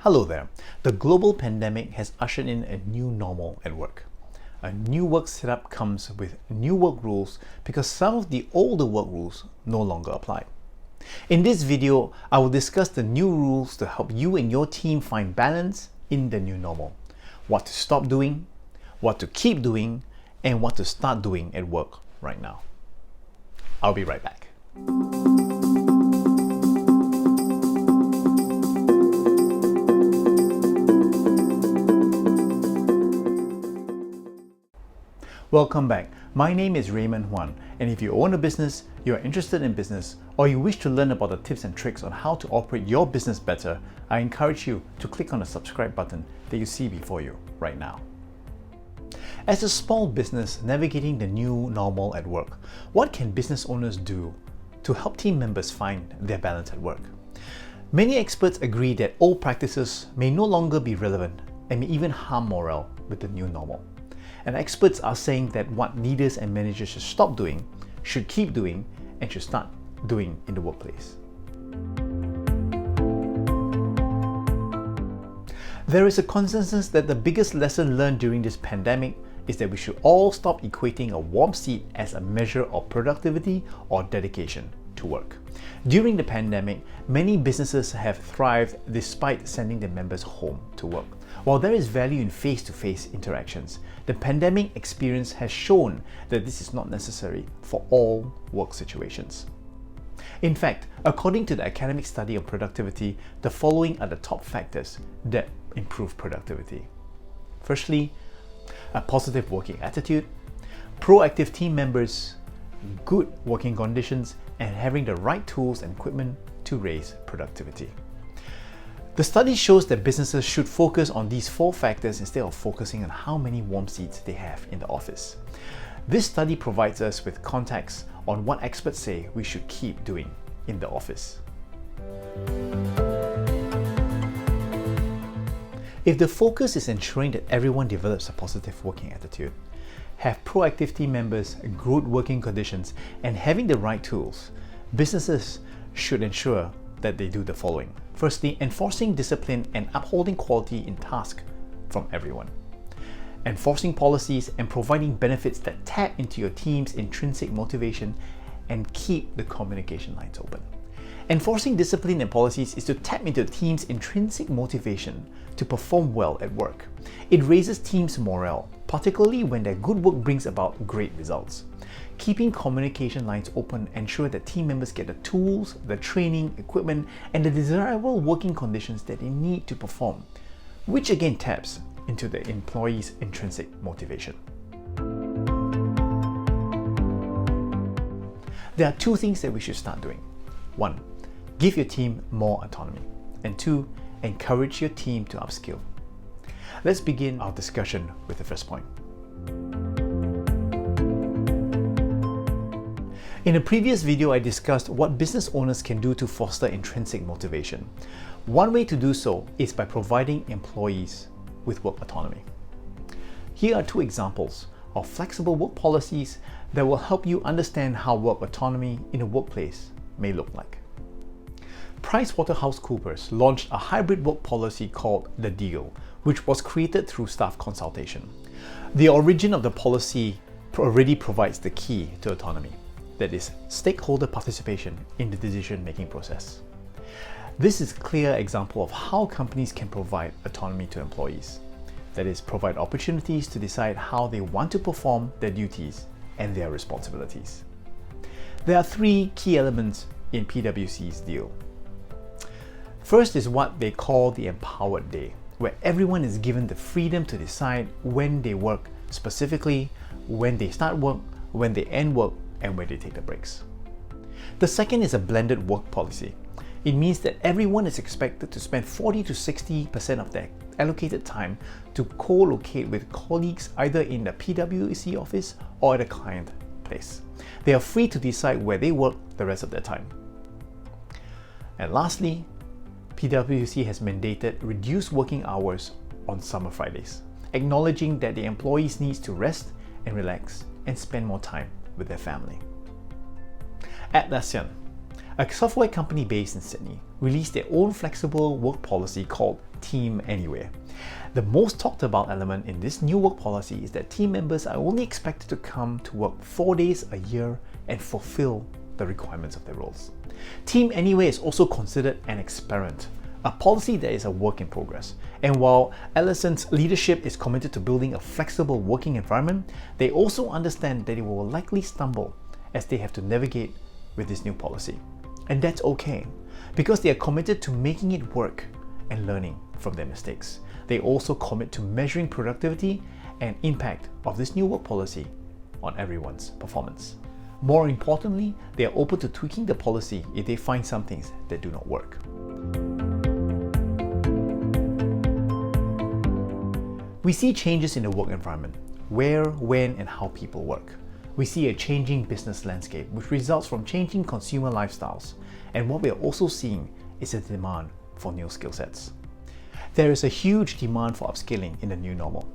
Hello there. The global pandemic has ushered in a new normal at work. A new work setup comes with new work rules because some of the older work rules no longer apply. In this video, I will discuss the new rules to help you and your team find balance in the new normal. What to stop doing, what to keep doing, and what to start doing at work right now. I'll be right back. Welcome back. My name is Raymond Huan, and if you own a business, you are interested in business, or you wish to learn about the tips and tricks on how to operate your business better, I encourage you to click on the subscribe button that you see before you right now. As a small business navigating the new normal at work, what can business owners do to help team members find their balance at work? Many experts agree that old practices may no longer be relevant and may even harm morale with the new normal. And experts are saying that what leaders and managers should stop doing, should keep doing, and should start doing in the workplace. There is a consensus that the biggest lesson learned during this pandemic is that we should all stop equating a warm seat as a measure of productivity or dedication to work. During the pandemic, many businesses have thrived despite sending their members home to work. While there is value in face-to-face interactions, the pandemic experience has shown that this is not necessary for all work situations. In fact, according to the academic study on productivity, the following are the top factors that improve productivity. Firstly, a positive working attitude, proactive team members, good working conditions, and having the right tools and equipment to raise productivity. The study shows that businesses should focus on these four factors instead of focusing on how many warm seats they have in the office. This study provides us with context on what experts say we should keep doing in the office. If the focus is ensuring that everyone develops a positive working attitude, have proactive team members, good working conditions, and having the right tools, businesses should ensure that they do the following. Firstly, enforcing discipline and upholding quality in tasks from everyone. Enforcing policies and providing benefits that tap into your team's intrinsic motivation and keep the communication lines open. Enforcing discipline and policies is to tap into the team's intrinsic motivation to perform well at work. It raises teams' morale, particularly when their good work brings about great results. Keeping communication lines open ensures that team members get the tools, the training, equipment, and the desirable working conditions that they need to perform, which again taps into the employee's intrinsic motivation. There are two things that we should start doing. 1. Give your team more autonomy. And 2. Encourage your team to upskill. Let's begin our discussion with the first point. In a previous video, I discussed what business owners can do to foster intrinsic motivation. One way to do so is by providing employees with work autonomy. Here are two examples of flexible work policies that will help you understand how work autonomy in a workplace may look like. PricewaterhouseCoopers launched a hybrid work policy called The Deal, which was created through staff consultation. The origin of the policy already provides the key to autonomy. That is, stakeholder participation in the decision-making process. This is a clear example of how companies can provide autonomy to employees. That is, provide opportunities to decide how they want to perform their duties and their responsibilities. There are three key elements in PwC's deal. First is what they call the Empowered Day, where everyone is given the freedom to decide when they work, specifically when they start work, when they end work, and when they take the breaks. The second is a blended work policy. It means that everyone is expected to spend 40 to 60% of their allocated time to co-locate with colleagues either in the PwC office or at a client place. They are free to decide where they work the rest of their time. And lastly, PwC has mandated reduced working hours on summer Fridays, acknowledging that the employees need to rest and relax and spend more time with their family. Atlassian, a software company based in Sydney, released their own flexible work policy called team anywhere. The most talked about element in this new work policy is that team members are only expected to come to work 4 days a year and fulfill the requirements of their roles. Team Anywhere is also considered an experiment, a policy that is a work in progress. And while Allison's leadership is committed to building a flexible working environment, they also understand that it will likely stumble as they have to navigate with this new policy. And that's okay, because they are committed to making it work and learning from their mistakes. They also commit to measuring productivity and impact of this new work policy on everyone's performance. More importantly, they are open to tweaking the policy if they find some things that do not work. We see changes in the work environment, where, when, and how people work. We see a changing business landscape, which results from changing consumer lifestyles. And what we are also seeing is a demand for new skill sets. There is a huge demand for upskilling in the new normal.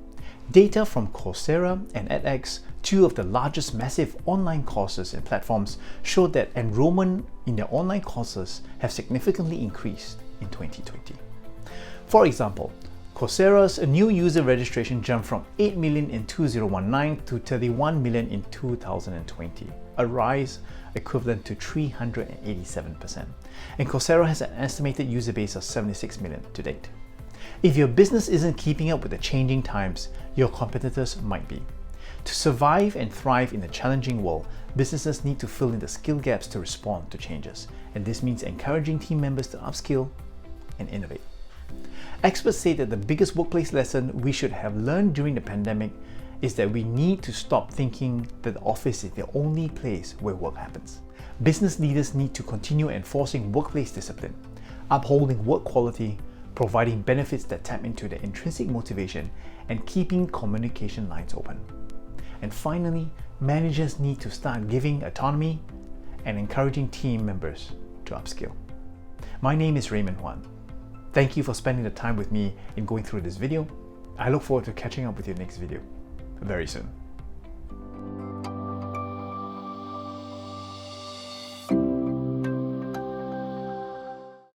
Data from Coursera and edX, two of the largest massive online courses and platforms, showed that enrollment in their online courses have significantly increased in 2020. For example, Coursera's new user registration jumped from 8 million in 2019 to 31 million in 2020, a rise equivalent to 387%. And Coursera has an estimated user base of 76 million to date. If your business isn't keeping up with the changing times, your competitors might be. To survive and thrive in a challenging world, businesses need to fill in the skill gaps to respond to changes. And this means encouraging team members to upskill and innovate. Experts say that the biggest workplace lesson we should have learned during the pandemic is that we need to stop thinking that the office is the only place where work happens. Business leaders need to continue enforcing workplace discipline, upholding work quality, providing benefits that tap into their intrinsic motivation, and keeping communication lines open. And finally, managers need to start giving autonomy and encouraging team members to upskill. My name is Raymond Huan. Thank you for spending the time with me in going through this video. I look forward to catching up with you next video very soon.